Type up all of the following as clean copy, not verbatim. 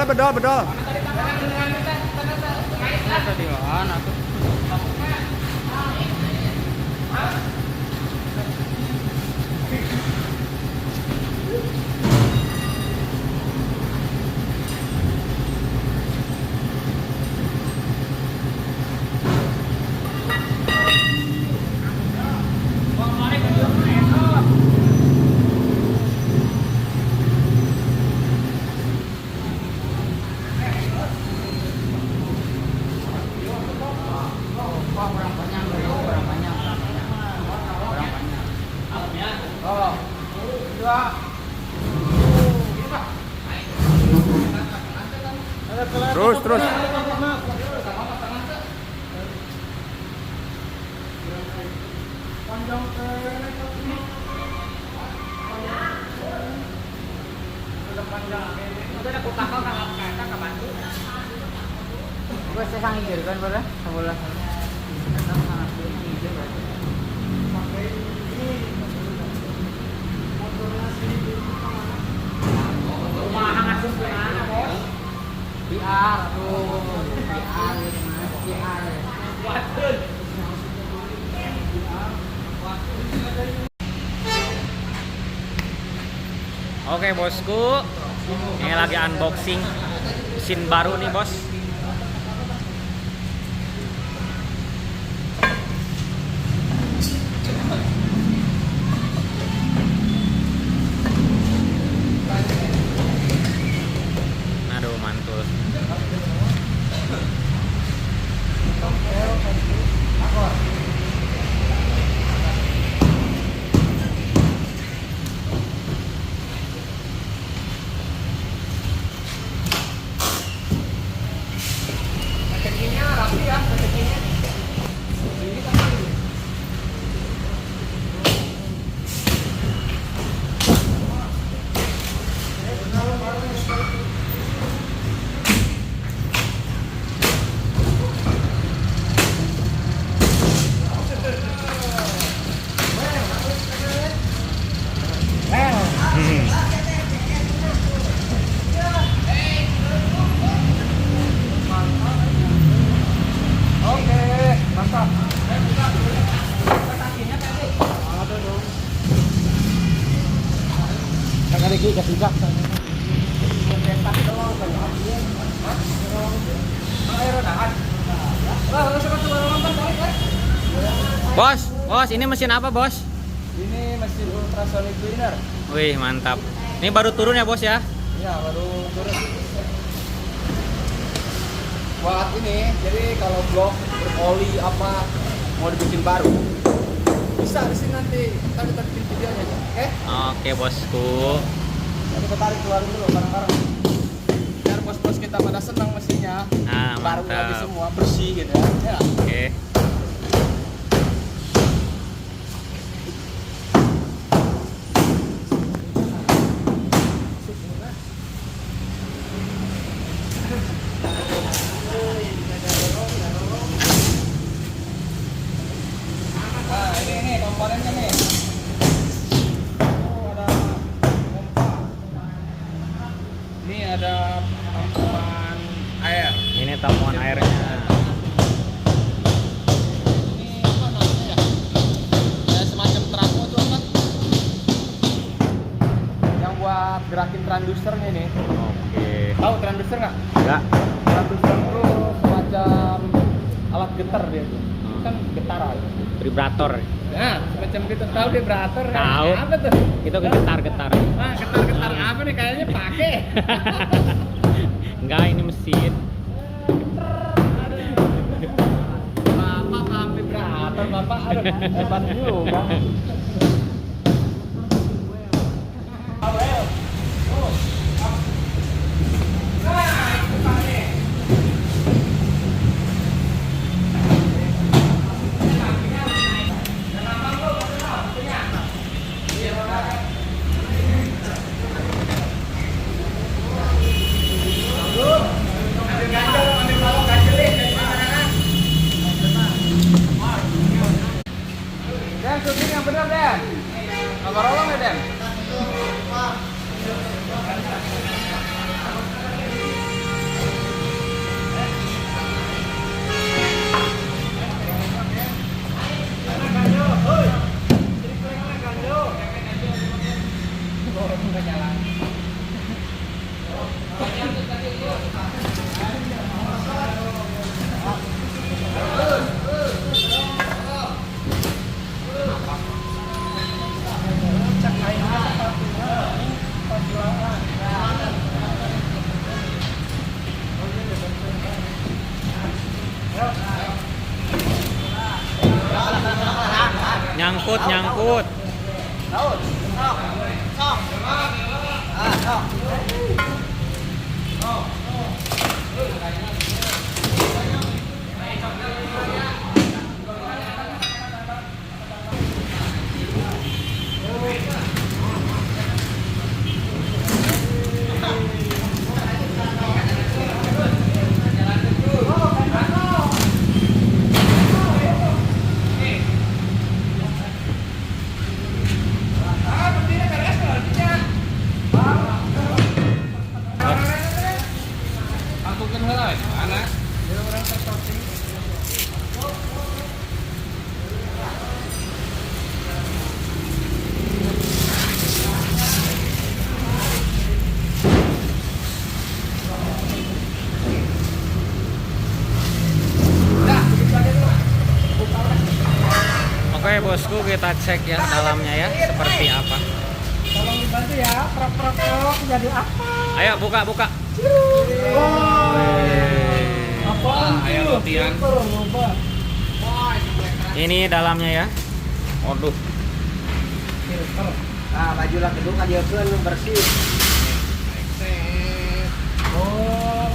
bedol. Tadi mana tuh? Terus. Gue sang hijau kan boleh? Boleh. Rumah hangat sempurna bos. PR tuh, PR. Oke bosku, ini lagi unboxing mesin baru nih bos. Aduh mantul. Bos, ini mesin apa bos? Ini mesin ultrasonic cleaner. Wih mantap. Ini baru turun ya bos ya? Iya, baru turun. Buat ini, jadi kalau blok beroli apa mau dibikin baru, bisa di sini nanti kita bikin videonya aja. Oke bosku. Jadi kita tarik keluarin dulu bareng-bareng. Biar bos-bos kita pada senang mesinnya. Nah, baru mantap. lagi semua bersih gitu ya. Oke. Nah, ini komponennya nih. Oh, ada pompa. Ini ada tampungan air. Ini tampungan airnya. Ini apa namanya ya? Kayak semacam trafo tuh apa? Yang buat gerakin transducernya nih. Oke. Tahu transducer nggak? Enggak. Transducer itu semacam alat getar dia tuh. Kan getaran. Vibrator. Nah, semacam gitu. Tahu vibrator kan? Tahu. Apa tuh? Itu getar-getar. Ah, getar-getar apa nih? Kayaknya pakai. Enggak, ini mesin. Bapak paham vibrator, Bapak. Aduh, hebat juga. Dan syuting yang benar, Dan. Nyangkut, nyangkut. Laut. Sok. Sok. Ah, sok. Oke bosku, kita cek ya dalamnya ya seperti apa. Tolong dibantu ya, prok jadi apa? Ayo buka, buka. Apa? Ayo latihan. Ini dalamnya ya. Waduh. Nah, baju lah kedua kan dia bersih. Oh.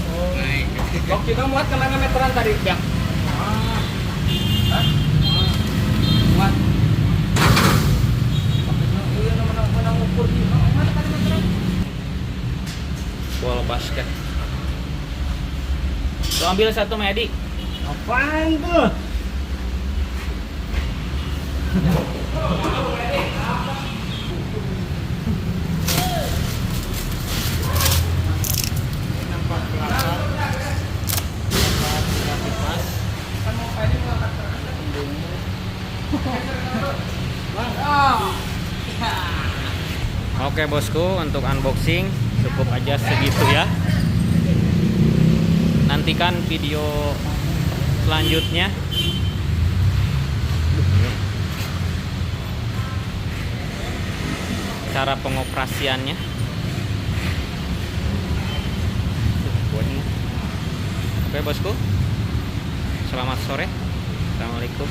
Blok kita muat kemana meteran tadi, Bang? Muat. Menang ukur di mana tadi meteran? Bola basket. Lo ambil satu Medi. Apaan tuh? Oke bosku, untuk unboxing cukup aja segitu ya. Nantikan video selanjutnya. Cara pengoperasiannya. Oke bosku, selamat sore. Assalamualaikum.